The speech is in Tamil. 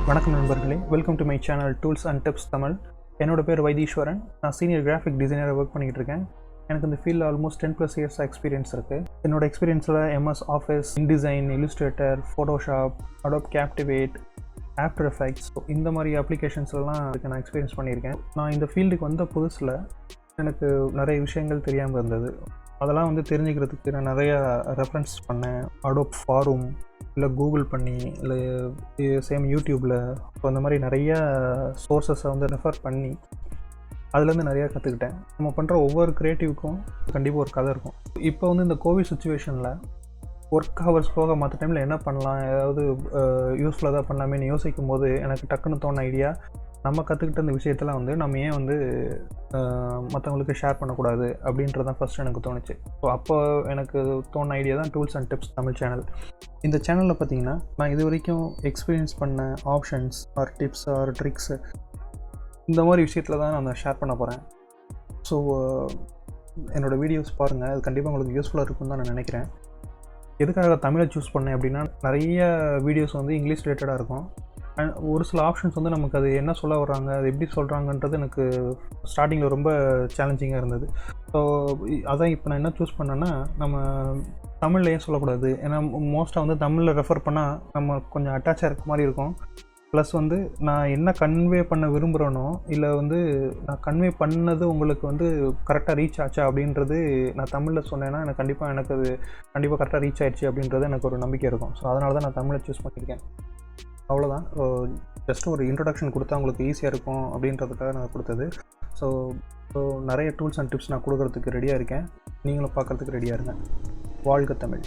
வணக்கம் நண்பர்களே, welcome to my channel tools and tips Tamil. என்னோட பேர் வைத்தீஸ்வரன். நான் சீனியர் கிராஃபிக் டிசைனராக ஒர்க் பண்ணிகிட்டு இருக்கேன். எனக்கு இந்த ஃபீல்டில் ஆல்மோஸ்ட் 10+ இயர்ஸ் எக்ஸ்பீரியன்ஸ் இருக்குது. என்னோட எக்ஸ்பீரியன்ஸில் MS office, InDesign, illustrator, Photoshop, Adobe Captivate, after effects, இந்த மாதிரி அப்ளிகேஷன்ஸ்லாம் இதுக்கு நான் எக்ஸ்பீரியன்ஸ் பண்ணியிருக்கேன். நான் இந்த ஃபீல்டுக்கு வந்த புதுசில் எனக்கு நிறைய விஷயங்கள் தெரியாமல் இருந்தது. அதெல்லாம் தெரிஞ்சுக்கிறதுக்கு நான் நிறையா ரெஃபரன்ஸ் பண்ணேன். அடோப் ஃபாரும் இல்லை கூகுள் பண்ணி இல்லை சேம் யூடியூப்பில் அந்த மாதிரி நிறையா சோர்ஸஸை ரெஃபர் பண்ணி அதுலேருந்து நிறையா கற்றுக்கிட்டேன். நம்ம பண்ணுற ஒவ்வொரு க்ரியேட்டிவ்க்கும் கண்டிப்பாக ஒரு கதை இருக்கும். இப்போ இந்த கோவிட் சுச்சுவேஷனில் ஒர்க் ஹவர்ஸ் போக மற்ற டைமில் என்ன பண்ணலாம், ஏதாவது யூஸ்ஃபுல்லாக தான் பண்ணலாமேன்னு யோசிக்கும் போது எனக்கு டக்குன்னு தோண ஐடியா, நம்ம கற்றுக்கிட்ட இந்த விஷயத்தெல்லாம் நம்ம ஏன் மற்றவங்களுக்கு ஷேர் பண்ணக்கூடாது அப்படின்றது தான் ஃபஸ்ட்டு எனக்கு தோணுச்சு. ஸோ அப்போ எனக்கு தோண ஐடியா தான் tools and tips Tamil channel. இந்த சேனலில் பார்த்தீங்கன்னா நான் இது வரைக்கும் எக்ஸ்பீரியன்ஸ் பண்ண options or tips or tricks இந்த மாதிரி விஷயத்தில் தான் நான் ஷேர் பண்ண போகிறேன். ஸோ என்னோடய வீடியோஸ் பாருங்கள், அது கண்டிப்பாக உங்களுக்கு யூஸ்ஃபுல்லாக இருக்குன்னு தான் நான் நினைக்கிறேன். எதுக்காக தமிழை சூஸ் பண்ணேன் அப்படின்னா, நிறைய வீடியோஸ் இங்கிலீஷ் ரிலேட்டடாக இருக்கும். அண்ட் ஒரு சில ஆப்ஷன்ஸ் நமக்கு அது என்ன சொல்ல வர்றாங்க, அது எப்படி சொல்கிறாங்கன்றது எனக்கு ஸ்டார்டிங்கில் ரொம்ப சேலஞ்சிங்காக இருந்தது. ஸோ அதான் இப்போ நான் என்ன சூஸ் பண்ணேன்னா, நம்ம தமிழில் ஏன் சொல்லக்கூடாது, ஏன்னா மோஸ்ட்டாக தமிழில் ரெஃபர் பண்ணால் நம்ம கொஞ்சம் அட்டாச்சாக இருக்க மாதிரி இருக்கும். ப்ளஸ் நான் என்ன கன்வே பண்ண விரும்புகிறேனோ இல்லை நான் கன்வே பண்ணது உங்களுக்கு கரெக்டாக ரீச் ஆச்சா அப்படின்றது நான் தமிழில் சொன்னேன்னா எனக்கு அது கண்டிப்பாக கரெக்டாக ரீச் ஆயிடுச்சு அப்படின்றது எனக்கு ஒரு நம்பிக்கை இருக்கும். ஸோ அதனால தான் நான் தமிழை சூஸ் பண்ணியிருக்கேன். அவ்வளோதான். ஜஸ்ட் ஒரு இன்ட்ரொடக்ஷன் கொடுத்தா உங்களுக்கு ஈஸியாக இருக்கும் அப்படின்றதுக்காக நான் கொடுத்தது. ஸோ நிறைய டூல்ஸ் அண்ட் டிப்ஸ் நான் கொடுக்குறதுக்கு ரெடியாக இருக்கேன். நீங்களும் பார்க்குறதுக்கு ரெடியாக இருங்க. வாழ்க தமிழ்.